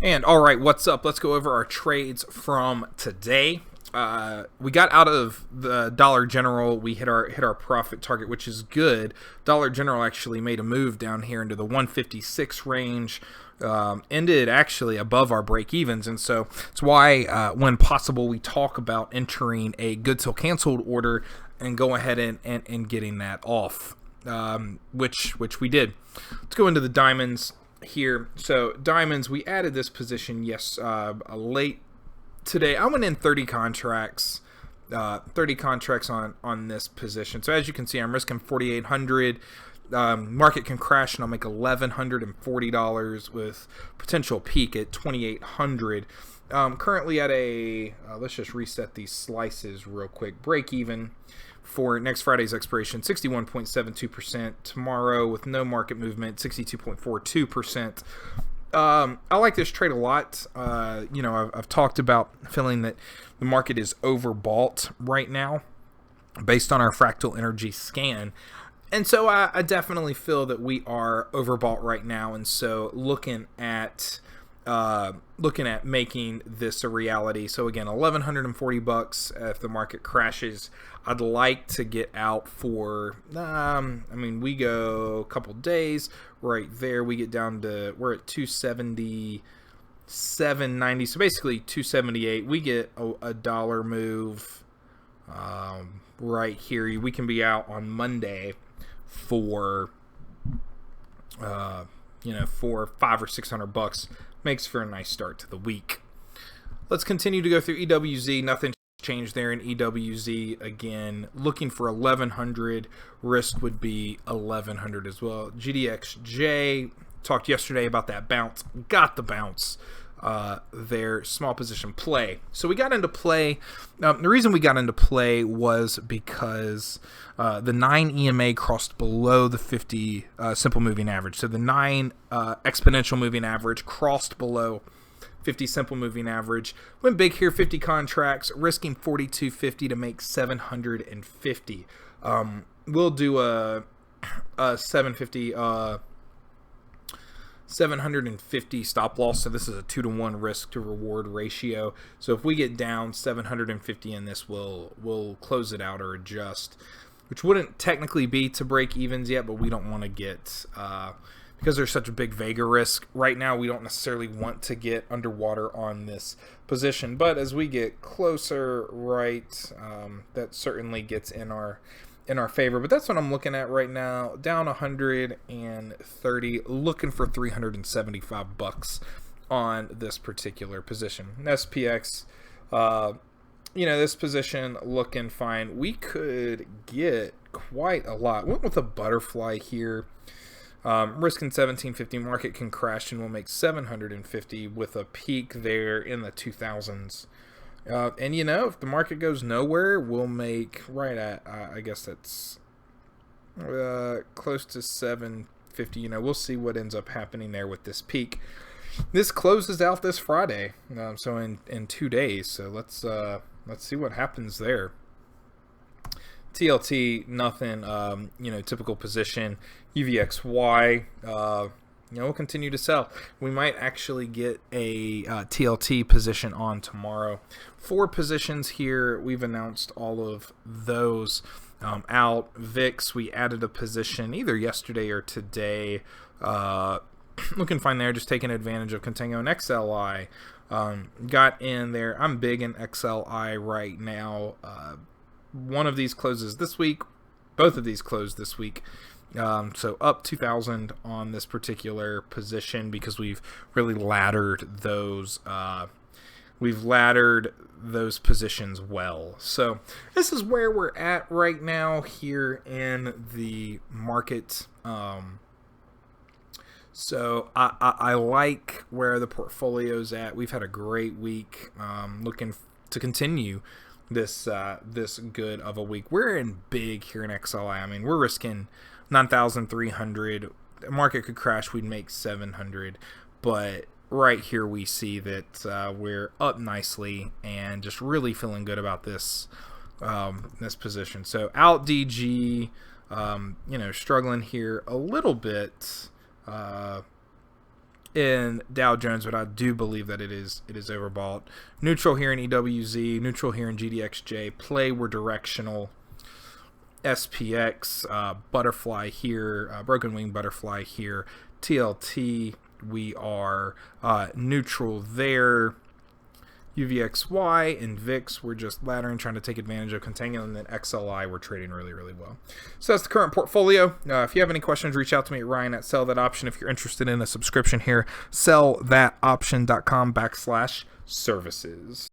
And all right, what's up? Let's go over our trades from today. We got out of the Dollar General. We hit our profit target, which is good. Dollar General actually made a move down here into the 156 range. Ended actually above our break evens, and so it's why when possible we talk about entering a good till canceled order and go ahead and getting that off, which we did. Let's go into the diamonds here. So diamonds, we added this position late today. I went in 30 contracts on this position. So as you can see, I'm risking 4,800. Market can crash and I'll make $1,140 with potential peak at 2,800. Currently at a let's just reset these slices real quick. Break even for next Friday's expiration, 61.72%. Tomorrow, with no market movement, 62.42%. I like this trade a lot. I've talked about feeling that the market is overbought right now based on our fractal energy scan. And so I definitely feel that we are overbought right now. And so looking at making this a reality. So again, $1,140 if the market crashes. I'd like to get out for, we go a couple days right there. We get down to, we're at 270, 790. So basically 278. We get a dollar move right here. We can be out on Monday for, for $500 or $600. Makes for a nice start to the week. Let's continue to go through EWZ. Nothing changed there in EWZ. Again, looking for 1,100. Risk would be 1,100 as well. GDXJ, talked yesterday about that bounce. Got the bounce there. Small position play. So we got into play. The reason we got into play was because the 9 EMA crossed below the 50 simple moving average. So the 9 exponential moving average crossed below 50 simple moving average. Went big here, 50 contracts, risking 4,250 to make 750. We'll do a 750 stop loss. So this is a 2-to-1 risk to reward ratio. So if we get down 750 in this, we'll close it out or adjust, which wouldn't technically be to break evens yet, but we don't want to get because there's such a big Vega risk right now. We don't necessarily want to get underwater on this position, but as we get closer, right, that certainly gets in our favor. But that's what I'm looking at right now. Down 130, looking for $375 on this particular position. SPX, this position looking fine. We could get quite a lot. Went with a butterfly here. Risking 1750. Market can crash and we'll make 750 with a peak there in the 2000s. And if the market goes nowhere, we'll make right at, I guess that's close to 750. We'll see what ends up happening there with this peak. This closes out this Friday, so in 2 days. So let's see what happens there. TLT, nothing, typical position. UVXY, we'll continue to sell. We might actually get a TLT position on tomorrow. 4 positions here. We've announced all of those out. VIX, we added a position either yesterday or today. Looking fine there, just taking advantage of Contango and XLI. Got in there. I'm big in XLI right now. One of these closes this week. Both of these closed this week. So up 2,000 on this particular position because we've really laddered those. We've laddered those positions well. So this is where we're at right now here in the market. So I like where the portfolio's at. We've had a great week. Looking to continue this good of a week. We're in big here in XLI. We're risking 9,300. The market could crash, we'd make 700. But right here we see that we're up nicely and just really feeling good about this this position. So out DG, struggling here a little bit. in Dow Jones, but I do believe that it is overbought. Neutral here in EWZ, neutral here in GDXJ. Play, we're directional. SPX, butterfly here, broken wing butterfly here. TLT, we are neutral there. UVXY and VIX, we're just laddering, trying to take advantage of Contango, and then XLI, we're trading really, really well. So that's the current portfolio. If you have any questions, reach out to me at Ryan at Sell That Option. If you're interested in a subscription here, sellthatoption.com/services.